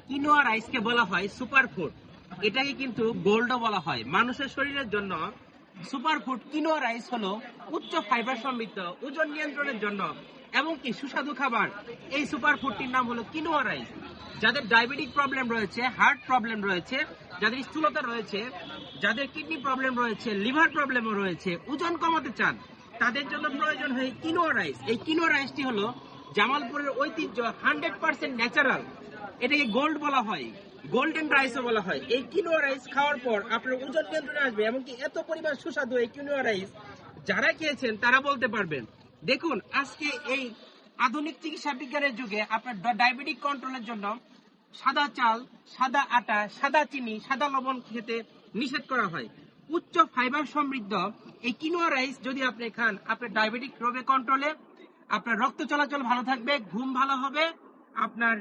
Quinoa রাইসকে বলা হয় super food. এটাকে কিন্তু গোল্ডও বলা হয়। মানুষের শরীরের জন্য সুপার ফুড কিনোয়া রাইস হলো উচ্চ ফাইবার সমৃদ্ধ, ওজন নিয়ন্ত্রণের জন্য এমনকি সুস্বাদু খাবার। এই সুপার ফুডটির নাম হলো কিনোয়া রাইস। যাদের ডায়াবেটিক প্রবলেম রয়েছে, হার্ট প্রবলেম রয়েছে, যাদের স্থূলতা রয়েছে, যাদের কিডনি প্রবলেম রয়েছে, লিভার প্রবলেমও রয়েছে, ওজন কমাতে চান, তাদের জন্য প্রয়োজন হয় কিনোয়া রাইস। এই কিনোয়া রাইসটি হলো জামালপুরের ঐতিহ্য, 100% ন্যাচারাল। এটাকে গোল্ড বলা হয়, গোল্ডেন রাইসও বলা হয়। এই কিনোয়া রাইস খাওয়ার পর আপনার ওজন নিয়ন্ত্রণে আসবে, এমনকি এত পরিমাণ সুস্বাদু এই কিনোয়া রাইস, যারা খেয়েছেন তারা বলতে পারবেন। দেখুন, আজকে এই আধুনিক চিকিৎসা বিজ্ঞানের যুগে আপনার ডায়াবেটিক কন্ট্রোলের জন্য সাদা চাল, সাদা আটা, সাদা চিনি, সাদা লবণ খেতে নিষেধ করা হয়। উচ্চ ফাইবার সমৃদ্ধ এই কিনোয়া রাইস যদি আপনি খান, আপনার ডায়াবেটিক রোগে কন্ট্রোলে, আপনার রক্ত চলাচল ভালো থাকবে, ঘুম ভালো হবে, আপনার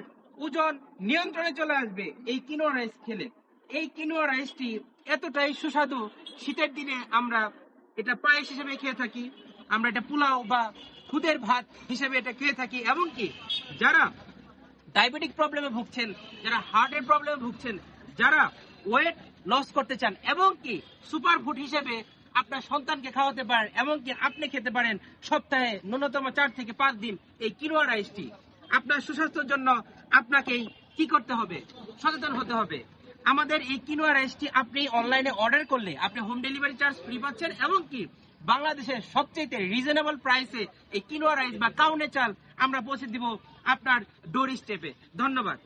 ওজন নিয়ন্ত্রণে চলে আসবে এই কিনোয়া রাইস খেলে। এই কিনোয়া রাইসটি এতটাই সুস্বাদু, শীতের দিনে আমরা এটা পায়েস হিসেবে খেয়ে থাকি, আমরা এটা পোলাও বা খুদের ভাত হিসেবে এটা খেয়ে থাকি। এমনকি যারা ডায়াবেটিক প্রবলেমে ভুগছেন, যারা হার্টের প্রবলেমে ভুগছেন, যারা ওয়েট লস করতে চান, এমনকি সুপার ফুড হিসেবে আপনার সন্তানকে খাওয়াতে পারেন, এমনকি আপনি খেতে পারেন সপ্তাহে ন্যূনতম 4 থেকে 5 দিন এই কিনোয়া রাইসটি। আপনার সুস্বাস্থ্যের জন্য আপনাকেই কি করতে হবে? সচেতন হতে হবে। আমাদের এই কিনোয়া রাইসটি আপনি অনলাইনে অর্ডার করলে আপনি হোম ডেলিভারি চার্জ ফ্রি পাচ্ছেন, এমনকি বাংলাদেশের সবচেয়ে রিজনেবল প্রাইসে এই কিনোয়া রাইস বা কাউনে চাল আমরা পৌঁছে দিব আপনার ডোর স্টেপে। ধন্যবাদ।